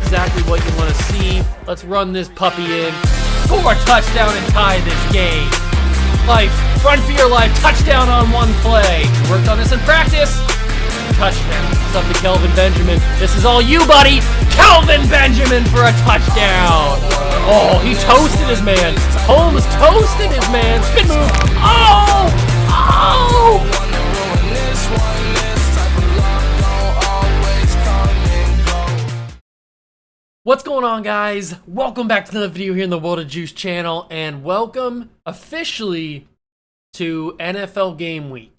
exactly what you want to see. Let's run this puppy in. Score a touchdown and tie this game. Life, run for your life, touchdown on one play. Worked on this in practice. Touchdown. It's up to Kelvin Benjamin. This is all you, buddy. Kelvin Benjamin for a touchdown. Oh, he toasted his man. Holmes toasted his man. Spin move. Oh! Oh! What's going on, guys? Welcome back to another video here in the World of Juice channel, and welcome officially to NFL Game Week.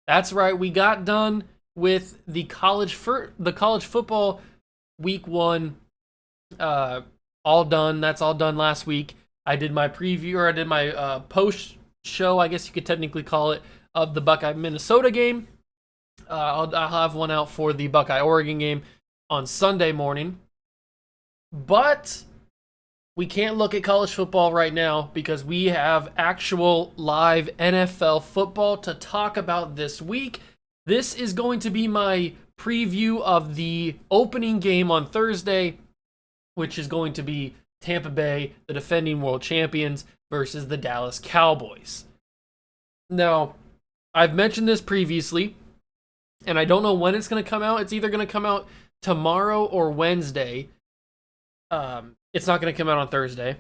That's right, we got done with the college football week 1 all done. That's all done last week. I did my preview, or I did my post show, I guess you could technically call it, of the Buckeye Minnesota game. I'll have one out for the Buckeye Oregon game on Sunday morning. But we can't look at college football right now because we have actual live NFL football to talk about this week. This is going to be my preview of the opening game on Thursday, which is going to be Tampa Bay, the defending world champions, versus the Dallas Cowboys. Now, I've mentioned this previously, and I don't know when it's going to come out. It's either going to come out tomorrow or Wednesday. It's not going to come out on Thursday.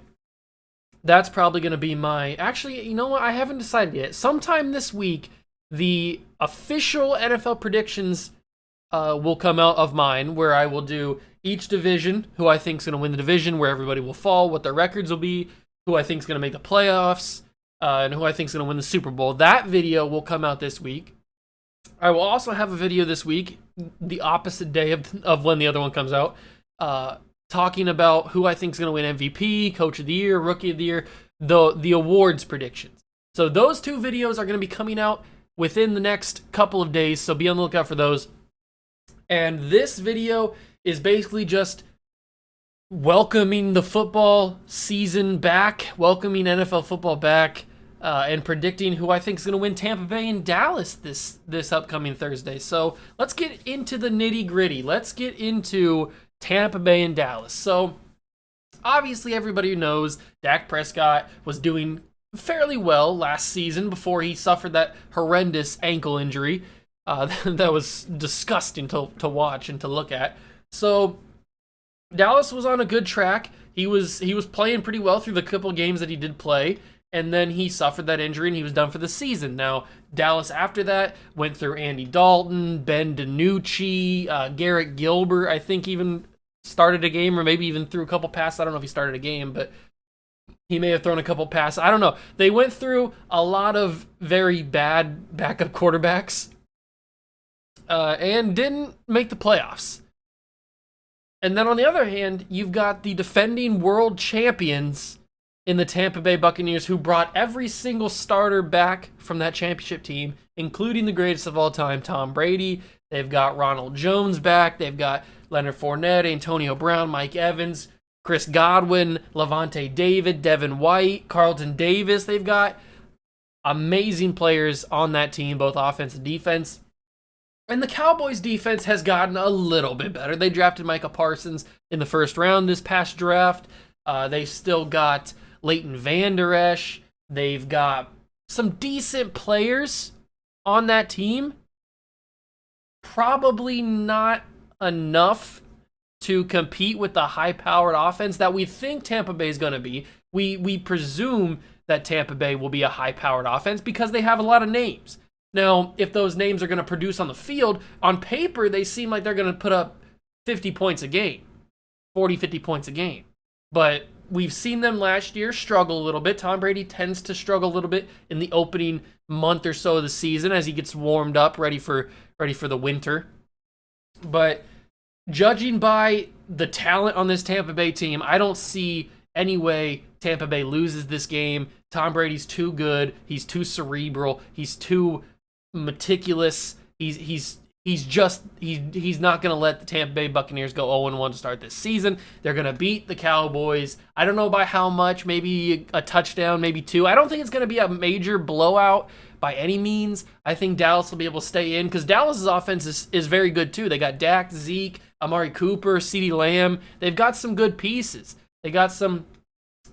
That's probably going to be my... Actually, you know what? I haven't decided yet. Sometime this week, the official NFL predictions will come out of mine, where I will do each division, who I think is going to win the division, where everybody will fall, what their records will be, who I think is going to make the playoffs, and who I think is going to win the Super Bowl. That video will come out this week. I will also have a video this week, the opposite day of when the other one comes out, talking about who I think is going to win MVP, Coach of the Year, Rookie of the Year, the awards predictions. So those two videos are going to be coming out within the next couple of days, so be on the lookout for those. And this video is basically just welcoming the football season back, welcoming NFL football back, and predicting who I think is going to win Tampa Bay and Dallas this upcoming Thursday. So let's get into the nitty-gritty. Let's get into Tampa Bay and Dallas. So, obviously everybody knows Dak Prescott was doing fairly well last season before he suffered that horrendous ankle injury. That was disgusting to watch and to look at. So, Dallas was on a good track. He was playing pretty well through the couple games that he did play, and then he suffered that injury and he was done for the season. Now, Dallas after that went through Andy Dalton, Ben DiNucci, Garrett Gilbert, I think even started a game, or maybe even threw a couple passes. I don't know if he started a game, but he may have thrown a couple passes. I don't know. They went through a lot of very bad backup quarterbacks and didn't make the playoffs. And then on the other hand, you've got the defending world champions in the Tampa Bay Buccaneers, who brought every single starter back from that championship team, including the greatest of all time, Tom Brady. They've got Ronald Jones back. They've got Leonard Fournette, Antonio Brown, Mike Evans, Chris Godwin, Levante David, Devin White, Carlton Davis. They've got amazing players on that team, both offense and defense. And the Cowboys defense has gotten a little bit better. They drafted Micah Parsons in the first round this past draft. They still got Leighton Vander Esch. They've got some decent players on that team. Probably not enough to compete with the high-powered offense that we think Tampa Bay is going to be. We presume that Tampa Bay will be a high-powered offense because they have a lot of names. Now, if those names are going to produce on the field, on paper, they seem like they're going to put up 50 points a game, 40, 50 points a game. But we've seen them last year struggle a little bit. Tom Brady tends to struggle a little bit in the opening month or so of the season as he gets warmed up, ready for the winter. But judging by the talent on this Tampa Bay team, I don't see any way Tampa Bay loses this game. Tom Brady's too good. He's too cerebral. He's too meticulous. He's not going to let the Tampa Bay Buccaneers go 0-1 to start this season. They're going to beat the Cowboys. I don't know by how much, maybe a touchdown, maybe 2. I don't think it's going to be a major blowout by any means. I think Dallas will be able to stay in because Dallas's offense is very good too. They got Dak, Zeke, Amari Cooper, CeeDee Lamb. They've got some good pieces. They got some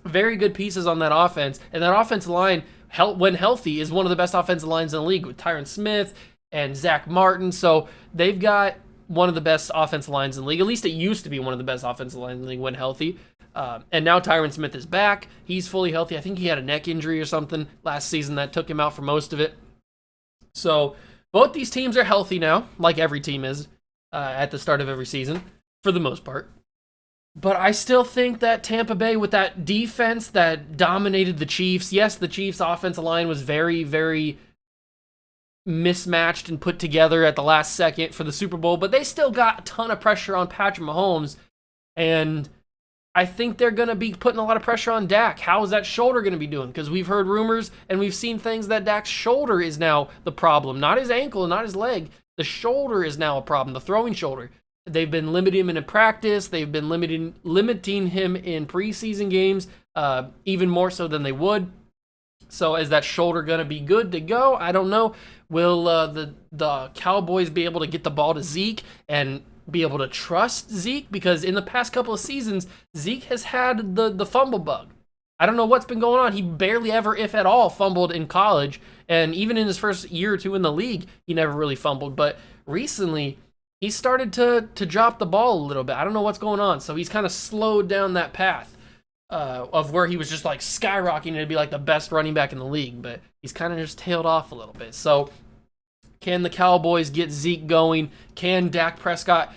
very good pieces on that offense. And that offensive line, when healthy, is one of the best offensive lines in the league with Tyron Smith and Zach Martin. So they've got one of the best offensive lines in the league. At least it used to be one of the best offensive lines in the league when healthy. And now Tyron Smith is back. He's fully healthy. I think he had a neck injury or something last season that took him out for most of it. So both these teams are healthy now, like every team is at the start of every season, for the most part. But I still think that Tampa Bay, with that defense that dominated the Chiefs, yes, the Chiefs' offensive line was very, very mismatched and put together at the last second for the Super Bowl, but they still got a ton of pressure on Patrick Mahomes, and I think they're going to be putting a lot of pressure on Dak. How is that shoulder going to be doing? Because we've heard rumors and we've seen things that Dak's shoulder is now the problem, not his ankle, not his leg. The shoulder is now a problem, the throwing shoulder. They've been limiting him in practice. They've been limiting him in preseason games, even more so than they would. So is that shoulder going to be good to go? I don't know. Will the Cowboys be able to get the ball to Zeke and be able to trust Zeke? Because in the past couple of seasons, Zeke has had the fumble bug. I don't know what's been going on. He barely ever, if at all, fumbled in college. And even in his first year or two in the league, he never really fumbled. But recently, he started to drop the ball a little bit. I don't know what's going on. So he's kind of slowed down that path of where he was just like skyrocketing to be like the best running back in the league. But he's kind of just tailed off a little bit. So can the Cowboys get Zeke going? Can Dak Prescott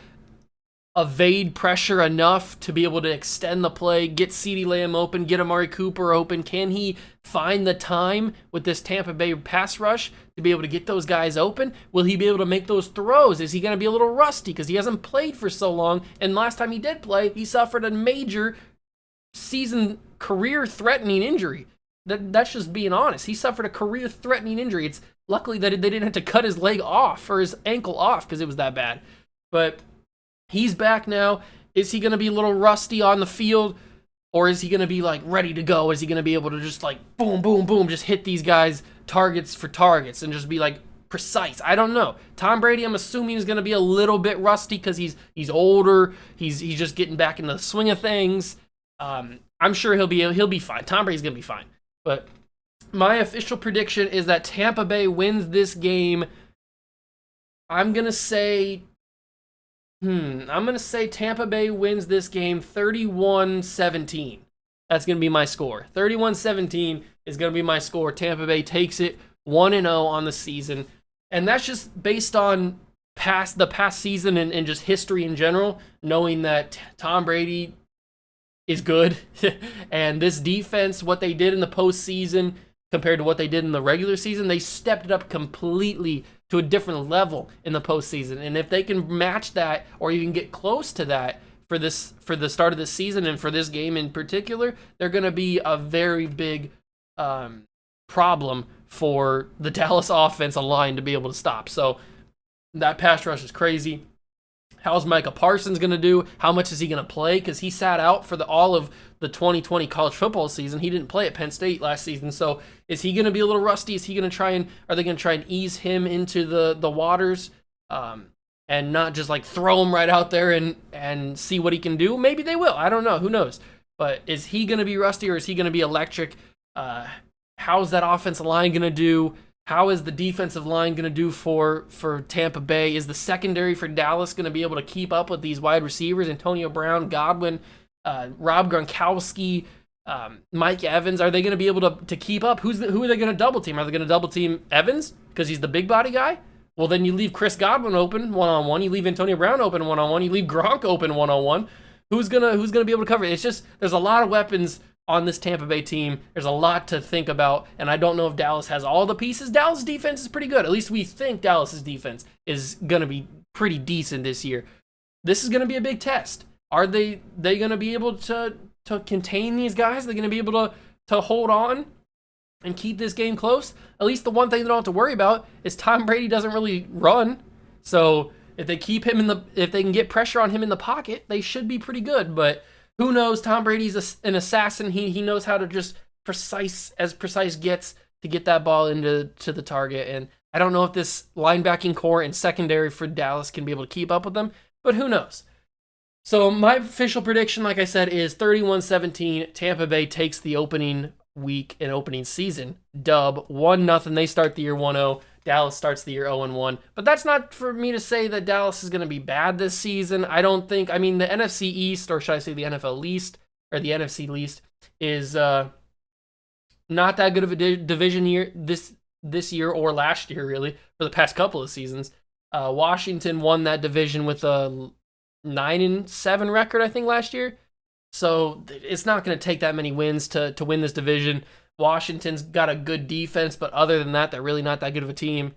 evade pressure enough to be able to extend the play, get CeeDee Lamb open, get Amari Cooper open? Can he find the time with this Tampa Bay pass rush to be able to get those guys open? Will he be able to make those throws? Is he going to be a little rusty because he hasn't played for so long? And last time he did play, he suffered a major season career-threatening injury. That's just being honest. He suffered a career-threatening injury. It's luckily that they didn't have to cut his leg off or his ankle off because it was that bad. But he's back now. Is he going to be a little rusty on the field, or is he going to be like ready to go? Is he going to be able to just like boom, boom, boom, just hit these guys targets for targets and just be like precise? I don't know. Tom Brady, I'm assuming, is going to be a little bit rusty because he's older. He's just getting back into the swing of things. I'm sure he'll be fine. Tom Brady's going to be fine. But my official prediction is that Tampa Bay wins this game. I'm going to say Tampa Bay wins this game 31-17. That's going to be my score. 31-17 is going to be my score. Tampa Bay takes it 1-0 on the season. And that's just based on the past season and just history in general, knowing that Tom Brady is good. And this defense, what they did in the postseason compared to what they did in the regular season, they stepped it up completely to a different level in the postseason. And if they can match that or even get close to that for the start of the season and for this game in particular, they're going to be a very big problem for the Dallas offensive line to be able to stop. So that pass rush is crazy. How's Micah Parsons going to do? How much is he going to play? Because he sat out for all of the 2020 college football season. He didn't play at Penn State last season. So is he going to be a little rusty? Is he going to are they going to try and ease him into the waters and not just like throw him right out there and see what he can do? Maybe they will. I don't know. Who knows? But is he going to be rusty or is he going to be electric? How's that offensive line going to do? How is the defensive line going to do for Tampa Bay? Is the secondary for Dallas going to be able to keep up with these wide receivers? Antonio Brown, Godwin, Rob Gronkowski, Mike Evans. Are they going to be able to keep up? Who are they going to double team? Are they going to double team Evans because he's the big body guy? Well, then you leave Chris Godwin open one-on-one. You leave Antonio Brown open one-on-one. You leave Gronk open one-on-one. Who's gonna be able to cover it? It's just there's a lot of weapons on this Tampa Bay team. There's a lot to think about, and I don't know if Dallas has all the pieces. Dallas' defense is pretty good. At least we think Dallas' defense is going to be pretty decent this year. This is going to be a big test. Are they going to be able to contain these guys? Are they going to be able to hold on and keep this game close? At least the one thing they don't have to worry about is Tom Brady doesn't really run. So if they keep him if they can get pressure on him in the pocket, they should be pretty good. But who knows? Tom Brady's an assassin. He knows how to just precise gets to get that ball into the target. And I don't know if this linebacking core and secondary for Dallas can be able to keep up with them, but who knows? So my official prediction, like I said, is 31-17. Tampa Bay takes the opening week and opening season dub 1-0. They start the year 1-0. Dallas starts the year 0-1. But that's not for me to say that Dallas is going to be bad this season. I don't think. I mean, the NFC East, or should I say the NFL least, or the NFC least, is not that good of a division year this year or last year, really, for the past couple of seasons. Washington won that division with a 9-7 record, I think, last year. So it's not going to take that many wins to win this division. Washington's got a good defense, but other than that, they're really not that good of a team.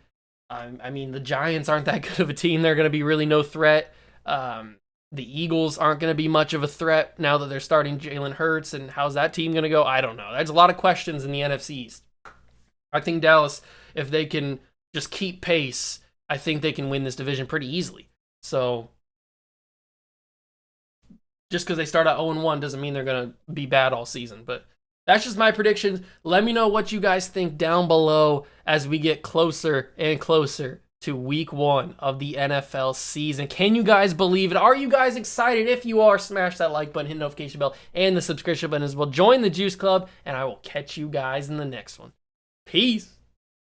I mean, the Giants aren't that good of a team. They're going to be really no threat. The Eagles aren't going to be much of a threat now that they're starting Jalen Hurts. And how's that team going to go? I don't know. There's a lot of questions in the NFC East. I think Dallas, if they can just keep pace, I think they can win this division pretty easily. So just because they start at 0-1 doesn't mean they're going to be bad all season. But that's just my predictions. Let me know what you guys think down below as we get closer and closer to week 1 of the NFL season. Can you guys believe it? Are you guys excited? If you are, smash that like button, hit the notification bell, and the subscription button as well. Join the Juice Club, and I will catch you guys in the next one. Peace.